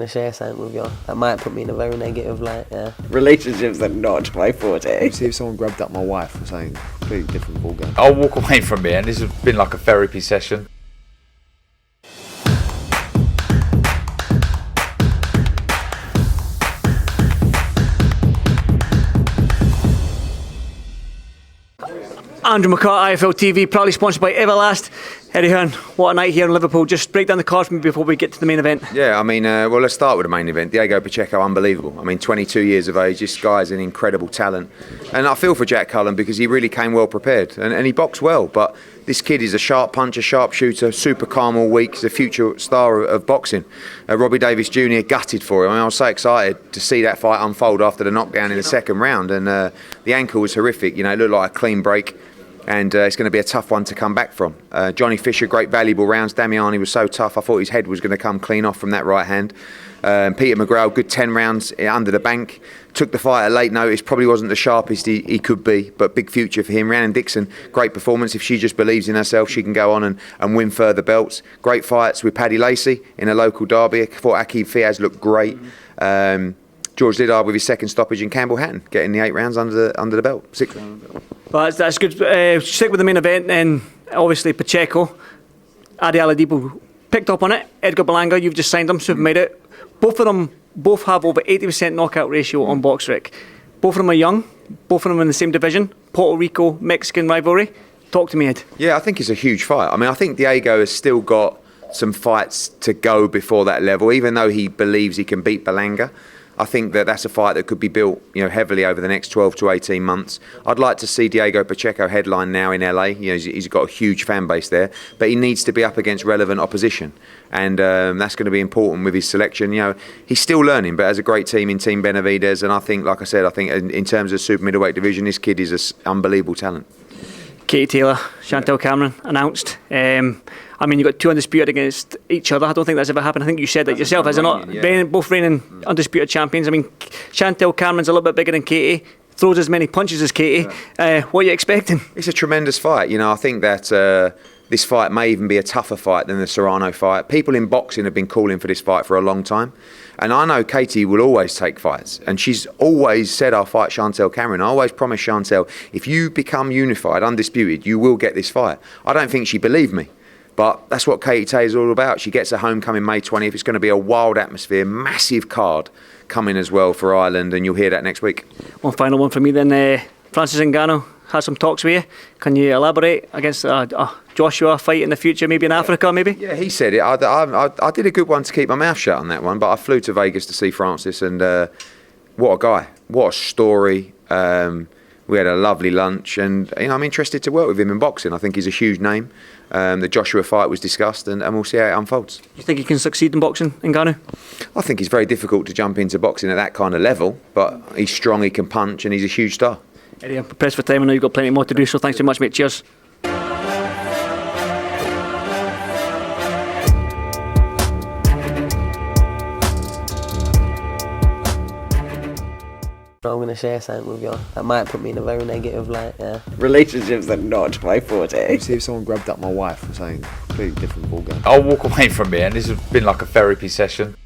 to share something with you that might put me in a very negative light, yeah. Relationships are not my forte. See if someone grabbed up my wife or something, completely different ballgame. I'll walk away from here, and this has been like a therapy session. Andrew McCART, IFL TV, proudly sponsored by Everlast. Eddie Hearn, what a night here in Liverpool. Just break down the card for me before we get to the main event. Yeah, I mean, well, let's start with the main event. Diego Pacheco, unbelievable. I mean, 22 years of age, this guy's an incredible talent. And I feel for Jack Cullen because he really came well prepared. And he boxed well, but this kid is a sharp puncher, sharp shooter, super calm all week. He's a future star of boxing. Robbie Davies Jr. gutted for him. I mean, I was so excited to see that fight unfold after the knockdown in the second round. And the ankle was horrific. You know, it looked like a clean break. And it's going to be a tough one to come back from. Johnny Fisher, great valuable rounds. Damiani was so tough, I thought his head was going to come clean off from that right hand. Peter McGrail, good 10 rounds under the bank. Took the fight at late notice, probably wasn't the sharpest he could be, but big future for him. Rhiannon Dixon, great performance. If she just believes in herself, she can go on and win further belts. Great fights with Paddy Lacey in a local derby. I thought Aqib Fiaz looked great. George Liddard with his second stoppage, and Campbell Hatton getting the 8 rounds under the belt. 6 rounds. Well, that's good. Stick with the main event, and obviously Pacheco, Adi Aladipo picked up on it. Edgar Berlango, you've just signed him, so you've made it. Both of them have over 80% knockout ratio on BoxRec. Both of them are young. Both of them in the same division. Puerto Rico Mexican rivalry. Talk to me, Ed. Yeah, I think it's a huge fight. I mean, I think Diego has still got some fights to go before that level, even though he believes he can beat Berlanga. I think that's a fight that could be built, heavily over the next 12 to 18 months. I'd like to see Diego Pacheco headline now in LA. He's got a huge fan base there, but he needs to be up against relevant opposition, and that's going to be important with his selection. He's still learning, but has a great team in Team Benavidez, and I think, like I said, in terms of super middleweight division, this kid is an unbelievable talent. Katie Taylor, Chantel Cameron announced. You've got 2 undisputed against each other. I don't think that's ever happened. I think you said that yourself, has it not? Yeah. Both reigning undisputed champions. I mean, Chantel Cameron's a little bit bigger than Katie, throws as many punches as Katie. Yeah. What are you expecting? It's a tremendous fight. I think that this fight may even be a tougher fight than the Serrano fight. People in boxing have been calling for this fight for a long time. And I know Katie will always take fights. And she's always said, I'll fight Chantel Cameron. I always promised Chantel, if you become unified, undisputed, you will get this fight. I don't think she believed me. But that's what Katie Taylor's all about. She gets a homecoming May 20th. It's going to be a wild atmosphere, massive card coming as well for Ireland, and you'll hear that next week. One final one for me then. Francis Ngannou had some talks with you. Can you elaborate against Joshua fight in the future, maybe in Africa, maybe? Yeah, he said it. I did a good one to keep my mouth shut on that one, but I flew to Vegas to see Francis, and what a guy. What a story. We had a lovely lunch, and I'm interested to work with him in boxing. I think he's a huge name. The Joshua fight was discussed, and we'll see how it unfolds. You think he can succeed in boxing, Ngannou? I think it's very difficult to jump into boxing at that kind of level, but he's strong, he can punch, and he's a huge star. Eddie, I'm pressed for time. I know you've got plenty more to do, so thanks very much, mate. Cheers. I'm going to share something with you that might put me in a very negative light, yeah. Relationships are not my forte. See if someone grabbed up my wife or something, completely different ballgame. I'll walk away from here, and this has been like a therapy session.